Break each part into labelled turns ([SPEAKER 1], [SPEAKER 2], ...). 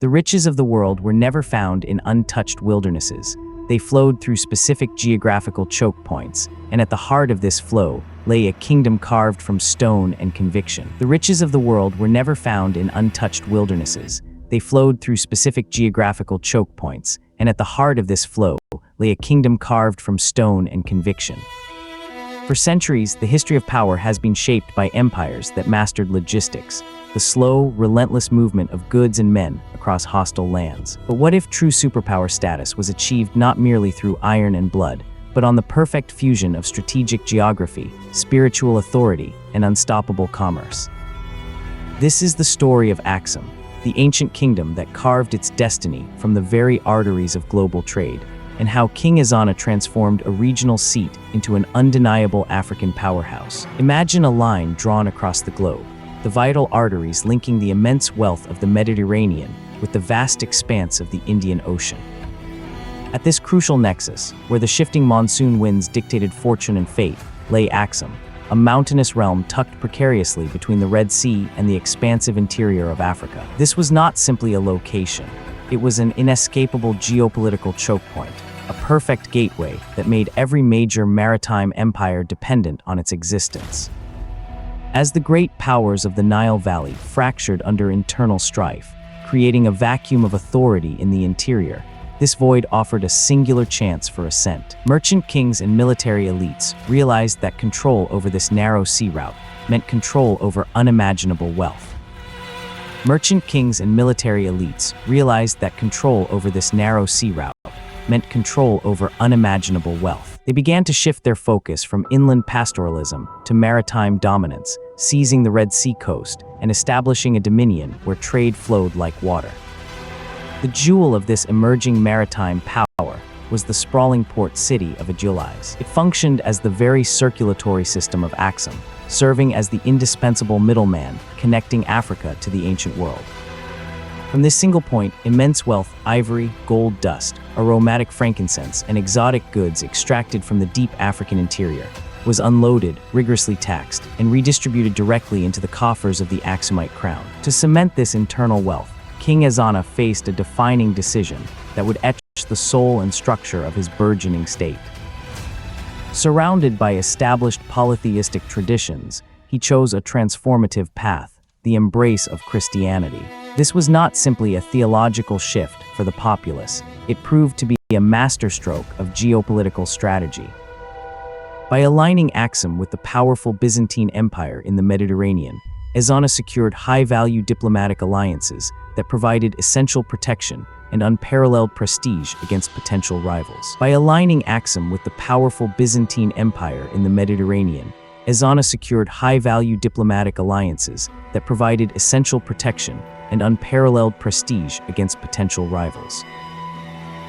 [SPEAKER 1] The riches of the world were never found in untouched wildernesses. They flowed through specific geographical choke points, and at the heart of this flow lay a kingdom carved from stone and conviction. The riches of the world were never found in untouched wildernesses. They flowed through specific geographical choke points, and at the heart of this flow lay a kingdom carved from stone and conviction. For centuries, the history of power has been shaped by empires that mastered logistics, the slow, relentless movement of goods and men across hostile lands. But what if true superpower status was achieved not merely through iron and blood, but on the perfect fusion of strategic geography, spiritual authority, and unstoppable commerce? This is the story of Aksum, the ancient kingdom that carved its destiny from the very arteries of global trade, and how King Ezana transformed a regional seat into an undeniable African powerhouse. Imagine a line drawn across the globe, the vital arteries linking the immense wealth of the Mediterranean with the vast expanse of the Indian Ocean. At this crucial nexus, where the shifting monsoon winds dictated fortune and fate, lay Aksum, a mountainous realm tucked precariously between the Red Sea and the expansive interior of Africa. This was not simply a location. It was an inescapable geopolitical choke point, a perfect gateway that made every major maritime empire dependent on its existence. As the great powers of the Nile Valley fractured under internal strife, creating a vacuum of authority in the interior, this void offered a singular chance for ascent. Merchant kings and military elites realized that control over this narrow sea route meant control over unimaginable wealth. Merchant kings and military elites realized that control over this narrow sea route meant control over unimaginable wealth. They began to shift their focus from inland pastoralism to maritime dominance, seizing the Red Sea coast and establishing a dominion where trade flowed like water. The jewel of this emerging maritime power was the sprawling port city of Adulis. It functioned as the very circulatory system of Aksum, serving as the indispensable middleman connecting Africa to the ancient world. From this single point, immense wealth, ivory, gold dust, aromatic frankincense, and exotic goods extracted from the deep African interior was unloaded, rigorously taxed, and redistributed directly into the coffers of the Aksumite crown. To cement this internal wealth, King Ezana faced a defining decision that would etch the soul and structure of his burgeoning state. Surrounded by established polytheistic traditions, he chose a transformative path, the embrace of Christianity. This was not simply a theological shift for the populace, it proved to be a masterstroke of geopolitical strategy. By aligning Aksum with the powerful Byzantine Empire in the Mediterranean, Ezana secured high-value diplomatic alliances that provided essential protection and unparalleled prestige against potential rivals. By aligning Aksum with the powerful Byzantine Empire in the Mediterranean, Ezana secured high-value diplomatic alliances that provided essential protection and unparalleled prestige against potential rivals.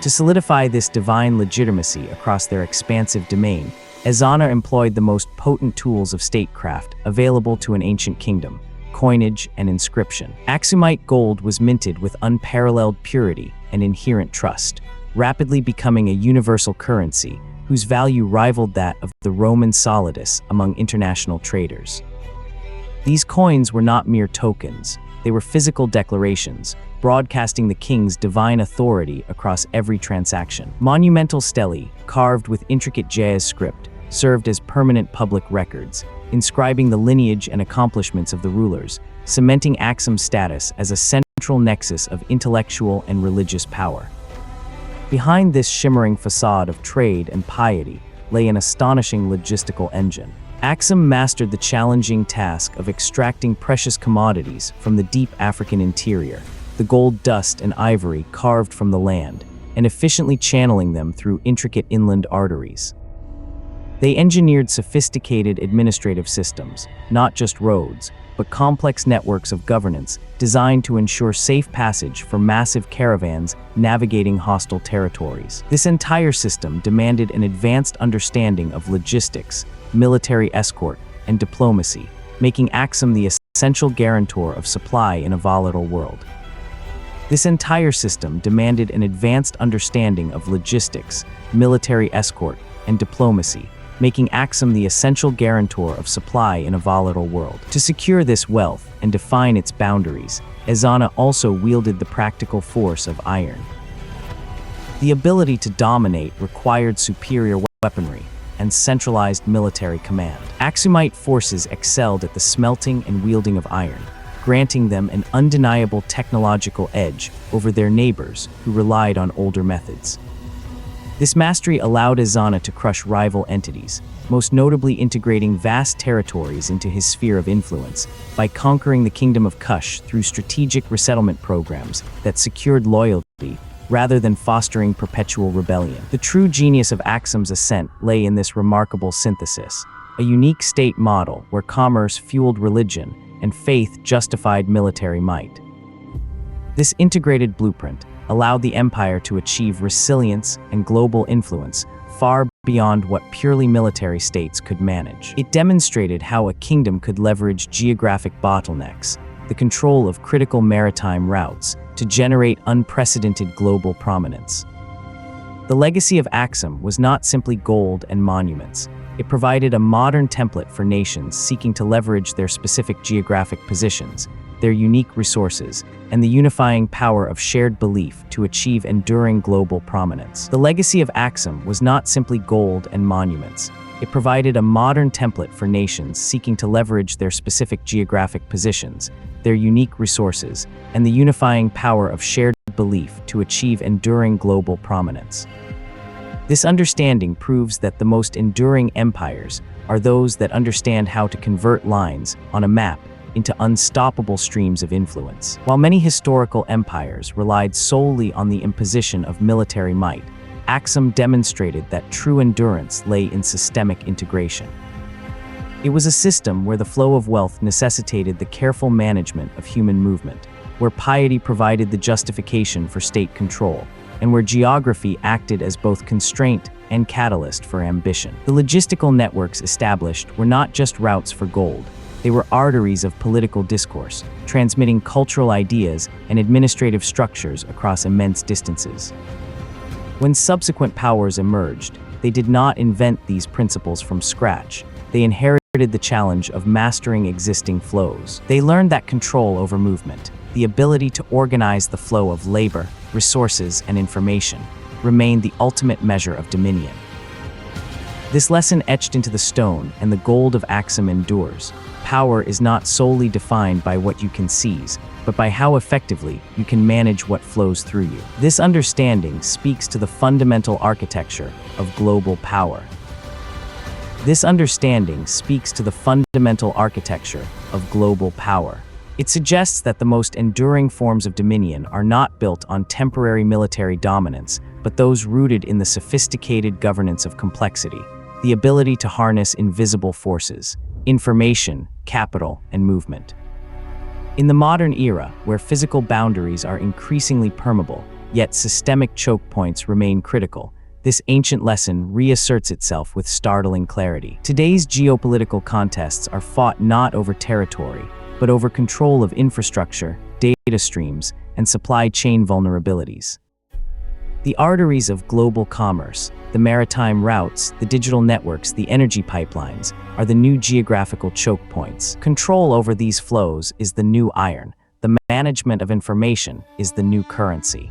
[SPEAKER 1] To solidify this divine legitimacy across their expansive domain, Ezana employed the most potent tools of statecraft available to an ancient kingdom: coinage and inscription. Aksumite gold was minted with unparalleled purity and inherent trust, rapidly becoming a universal currency whose value rivaled that of the Roman solidus among international traders. These coins were not mere tokens, they were physical declarations, broadcasting the king's divine authority across every transaction. Monumental stelae, carved with intricate Jazz script, served as permanent public records, inscribing the lineage and accomplishments of the rulers, cementing Aksum's status as a central nexus of intellectual and religious power. Behind this shimmering facade of trade and piety lay an astonishing logistical engine. Aksum mastered the challenging task of extracting precious commodities from the deep African interior, the gold dust and ivory carved from the land, and efficiently channeling them through intricate inland arteries. They engineered sophisticated administrative systems, not just roads, but complex networks of governance designed to ensure safe passage for massive caravans navigating hostile territories. This entire system demanded an advanced understanding of logistics, military escort, and diplomacy, making Aksum the essential guarantor of supply in a volatile world. This entire system demanded an advanced understanding of logistics, military escort, and diplomacy, making Aksum the essential guarantor of supply in a volatile world. To secure this wealth and define its boundaries, Ezana also wielded the practical force of iron. The ability to dominate required superior weaponry and centralized military command. Aksumite forces excelled at the smelting and wielding of iron, granting them an undeniable technological edge over their neighbors who relied on older methods. This mastery allowed Ezana to crush rival entities, most notably integrating vast territories into his sphere of influence by conquering the Kingdom of Kush through strategic resettlement programs that secured loyalty rather than fostering perpetual rebellion. The true genius of Aksum's ascent lay in this remarkable synthesis, a unique state model where commerce fueled religion and faith justified military might. This integrated blueprint allowed the empire to achieve resilience and global influence far beyond what purely military states could manage. It demonstrated how a kingdom could leverage geographic bottlenecks, the control of critical maritime routes, to generate unprecedented global prominence. The legacy of Aksum was not simply gold and monuments. It provided a modern template for nations seeking to leverage their specific geographic positions, their unique resources, and the unifying power of shared belief to achieve enduring global prominence. The legacy of Aksum was not simply gold and monuments. It provided a modern template for nations seeking to leverage their specific geographic positions, their unique resources, and the unifying power of shared belief to achieve enduring global prominence. This understanding proves that the most enduring empires are those that understand how to convert lines on a map into unstoppable streams of influence. While many historical empires relied solely on the imposition of military might, Aksum demonstrated that true endurance lay in systemic integration. It was a system where the flow of wealth necessitated the careful management of human movement, where piety provided the justification for state control, and where geography acted as both constraint and catalyst for ambition. The logistical networks established were not just routes for gold. They were arteries of political discourse, transmitting cultural ideas and administrative structures across immense distances. When subsequent powers emerged, they did not invent these principles from scratch. They inherited the challenge of mastering existing flows. They learned that control over movement, the ability to organize the flow of labor, resources, and information, remained the ultimate measure of dominion. This lesson etched into the stone and the gold of Aksum endures. Power is not solely defined by what you can seize, but by how effectively you can manage what flows through you. This understanding speaks to the fundamental architecture of global power. This understanding speaks to the fundamental architecture of global power. It suggests that the most enduring forms of dominion are not built on temporary military dominance, but those rooted in the sophisticated governance of complexity, the ability to harness invisible forces, information, capital, and movement. In the modern era, where physical boundaries are increasingly permeable, yet systemic choke points remain critical, this ancient lesson reasserts itself with startling clarity. Today's geopolitical contests are fought not over territory, but over control of infrastructure, data streams, and supply chain vulnerabilities. The arteries of global commerce, the maritime routes, the digital networks, the energy pipelines, are the new geographical choke points. Control over these flows is the new iron. The management of information is the new currency.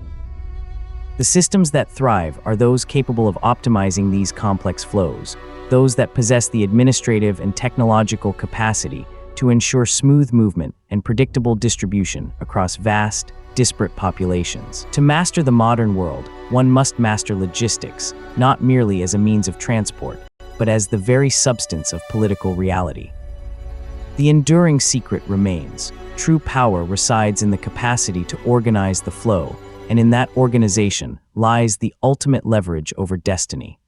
[SPEAKER 1] The systems that thrive are those capable of optimizing these complex flows, those that possess the administrative and technological capacity to ensure smooth movement and predictable distribution across vast, disparate populations. To master the modern world, one must master logistics, not merely as a means of transport, but as the very substance of political reality. The enduring secret remains. True power resides in the capacity to organize the flow, and in that organization lies the ultimate leverage over destiny.